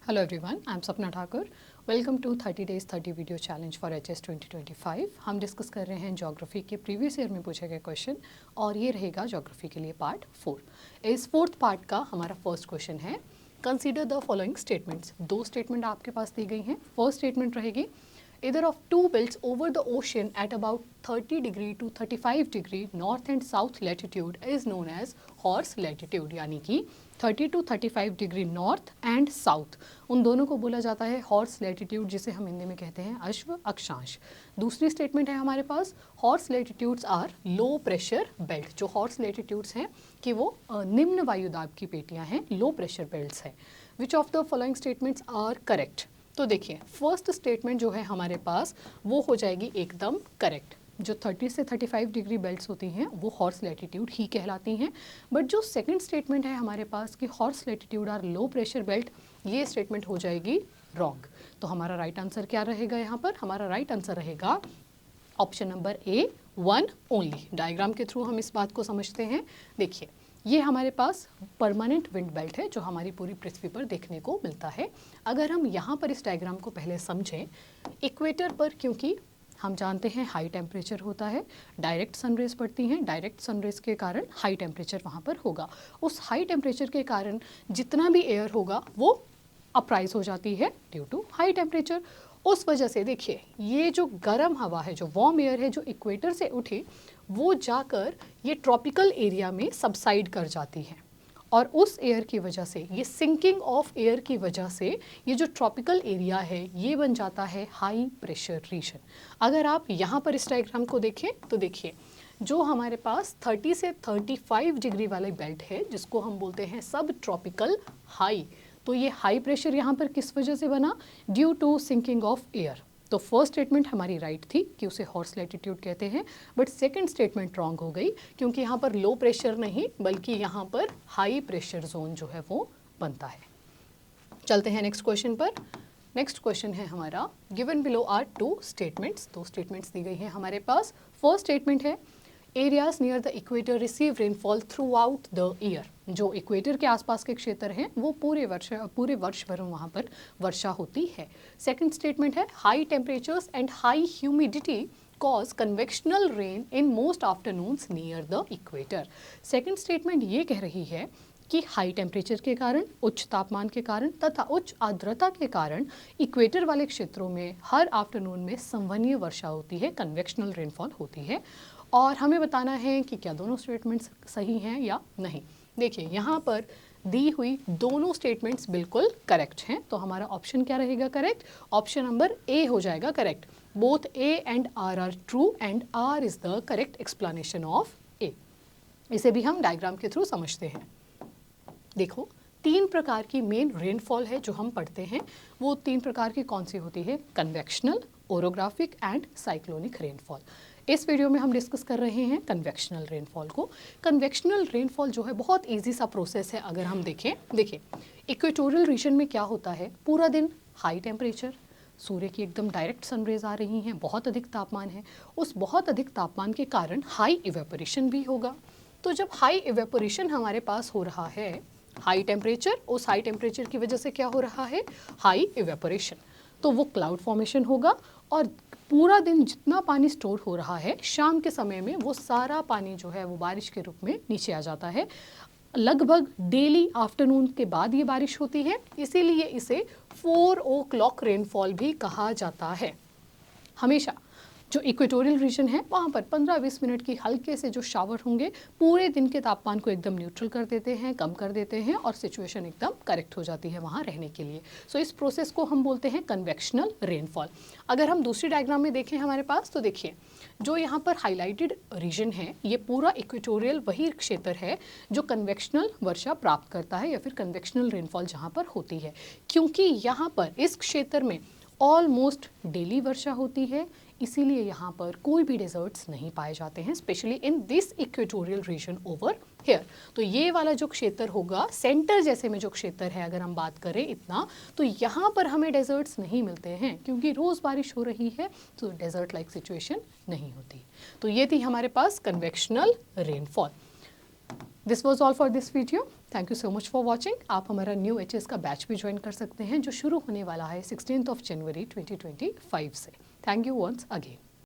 Hello everyone, I'm Sapna Thakur. Welcome to 30 days 30 video challenge for HS 2025. हम discuss कर रहे हैं geography के प्रीवियस ईयर में पूछे गए क्वेश्चन और ये रहेगा ज्योग्राफी के लिए पार्ट 4. इस फोर्थ पार्ट का हमारा फर्स्ट क्वेश्चन है कंसीडर द फॉलोइंग स्टेटमेंट्स. दो स्टेटमेंट आपके पास दी गई हैं. फर्स्ट स्टेटमेंट रहेगी either of two belts over the ocean at about 30 degree to 35 degree north and south latitude is known as horse latitude. यानी कि 30 to 35 degree north and south उन दोनों को बोला जाता है हॉर्स लैटिट्यूड, जिसे हम हिंदी में कहते हैं अश्व अक्षांश. दूसरी स्टेटमेंट है हमारे पास horse latitudes are low pressure belt. जो हॉर्स लैटिट्यूड्स हैं कि वो निम्न वायुदाब की पेटियां हैं, लो प्रेशर बेल्ट्स हैं. Which of the following statements are correct? तो देखिए फर्स्ट स्टेटमेंट जो है हमारे पास वो हो जाएगी एकदम करेक्ट. जो 30 से 35 डिग्री बेल्ट्स होती हैं वो हॉर्स लैटिट्यूड ही कहलाती हैं. बट जो सेकंड स्टेटमेंट है हमारे पास कि horse latitude are low pressure belt, ये स्टेटमेंट हो जाएगी रॉन्ग. तो हमारा राइट आंसर क्या रहेगा यहाँ पर? हमारा राइट आंसर रहेगा option number A, 1 only. Diagram के थ्रू हम इस बात को समझते हैं. देखिए ये हमारे पास परमानेंट विंड बेल्ट है जो हमारी पूरी पृथ्वी पर देखने को मिलता है. अगर हम यहाँ पर इस डायग्राम को पहले समझें, इक्वेटर पर क्योंकि हम जानते हैं हाई टेम्परेचर होता है, डायरेक्ट सनरेज पड़ती हैं, डायरेक्ट सनरेज के कारण हाई टेम्परेचर वहाँ पर होगा. उस हाई टेम्परेचर के कारण जितना भी एयर होगा वो अपराइज हो जाती है ड्यू टू हाई टेम्परेचर. उस वजह से देखिए ये जो गर्म हवा है, जो वार्म एयर है जो इक्वेटर से उठी, वो जाकर ये ट्रॉपिकल एरिया में सबसाइड कर जाती है. और उस एयर की वजह से, ये सिंकिंग ऑफ एयर की वजह से ये जो ट्रॉपिकल एरिया है ये बन जाता है हाई प्रेशर रीजन. अगर आप यहाँ पर इस डायग्राम को देखें तो देखिए जो हमारे पास 30 से 35 डिग्री वाली बेल्ट है जिसको हम बोलते हैं सब ट्रॉपिकल हाई, तो ये हाई प्रेशर यहाँ पर किस वजह से बना? Due to sinking of air. तो फर्स्ट स्टेटमेंट हमारी राइट थी कि उसे हॉर्स लैटिट्यूड कहते हैं, बट सेकंड स्टेटमेंट रॉन्ग हो गई क्योंकि यहाँ पर लो प्रेशर नहीं बल्कि यहाँ पर हाई प्रेशर जोन जो है वो बनता है. चलते हैं नेक्स्ट क्वेश्चन पर. नेक्स्ट क्वेश्चन है हमारा given below are two statements. दो स्टेटमेंट्स दी गई हैं हमारे पास. First statement is areas near the equator receive rainfall throughout the year. जो इक्वेटर के आसपास के क्षेत्र हैं वो पूरे वर्ष भर वहाँ पर वर्षा होती है. सेकंड स्टेटमेंट है high temperatures and high humidity cause convectional rain in most afternoons near the equator. Second statement ये कह रही है कि हाई टेम्परेचर के कारण, उच्च तापमान के कारण तथा उच्च आर्द्रता के कारण इक्वेटर वाले क्षेत्रों में हर आफ्टरनून में संवहनीय वर्षा होती है, कन्वेक्शनल रेनफॉल होती है. और हमें बताना है कि क्या दोनों स्टेटमेंट्स सही हैं या नहीं. देखिए यहाँ पर दी हुई दोनों स्टेटमेंट्स बिल्कुल करेक्ट हैं, तो हमारा ऑप्शन क्या रहेगा करेक्ट? ऑप्शन नंबर ए हो जाएगा correct. Both A and R true and R is the correct explanation of A. इसे भी हम डायग्राम के थ्रू समझते हैं. देखो 3 प्रकार की मेन रेनफॉल है जो हम पढ़ते हैं. वो 3 प्रकार की कौन सी होती है? Convectional, orographic and cyclonic rainfall. इस वीडियो में हम डिस्कस कर रहे हैं कन्वेक्शनल रेनफॉल को. कन्वेक्शनल रेनफॉल जो है बहुत इजी सा प्रोसेस है. अगर हम देखें, देखिए इक्वेटोरियल रीजन में क्या होता है, पूरा दिन हाई टेम्परेचर, सूर्य की एकदम डायरेक्ट सनरेज आ रही हैं, बहुत अधिक तापमान है. उस बहुत अधिक तापमान के कारण हाई इवेपोरेशन भी होगा. तो जब हाई इवेपोरेशन हमारे पास हो रहा है, हाई टेम्परेचर, उस हाई टेम्परेचर की वजह से क्या हो रहा है? High evaporation. तो वो क्लाउड फॉर्मेशन होगा और पूरा दिन जितना पानी स्टोर हो रहा है शाम के समय में वो सारा पानी जो है वो बारिश के रूप में नीचे आ जाता है. लगभग डेली आफ्टरनून के बाद ये बारिश होती है, इसीलिए इसे 4 o'clock रेनफॉल भी कहा जाता है. हमेशा जो इक्वेटोरियल रीजन है वहाँ पर 15-20 मिनट की हल्के से जो शावर होंगे पूरे दिन के तापमान को एकदम न्यूट्रल कर देते हैं, कम कर देते हैं और सिचुएशन एकदम करेक्ट हो जाती है वहाँ रहने के लिए. सो इस प्रोसेस को हम बोलते हैं कन्वेक्शनल रेनफॉल. अगर हम दूसरी डायग्राम में देखें हमारे पास, तो देखिए जो यहाँ पर हाईलाइटेड रीजन है ये पूरा इक्वेटोरियल वही क्षेत्र है जो कन्वेक्शनल वर्षा प्राप्त करता है या फिर कन्वेक्शनल रेनफॉल जहाँ पर होती है, क्योंकि यहाँ पर इस क्षेत्र में ऑलमोस्ट डेली वर्षा होती है. इसीलिए यहाँ पर कोई भी डेजर्ट्स नहीं पाए जाते हैं, specially in this equatorial region over here. तो ये वाला जो क्षेत्र होगा, सेंटर जैसे में जो क्षेत्र है अगर हम बात करें इतना, तो यहाँ पर हमें डेजर्ट्स नहीं मिलते हैं क्योंकि रोज़ बारिश हो रही है, तो डेजर्ट लाइक सिचुएशन नहीं होती. तो ये थी हमारे पास convectional rainfall. This was all for this video. Thank you so much for watching. आप हमारा न्यू HS का बैच भी ज्वाइन कर सकते हैं जो शुरू होने वाला है 16 जनवरी 2025 से। Thank you once again.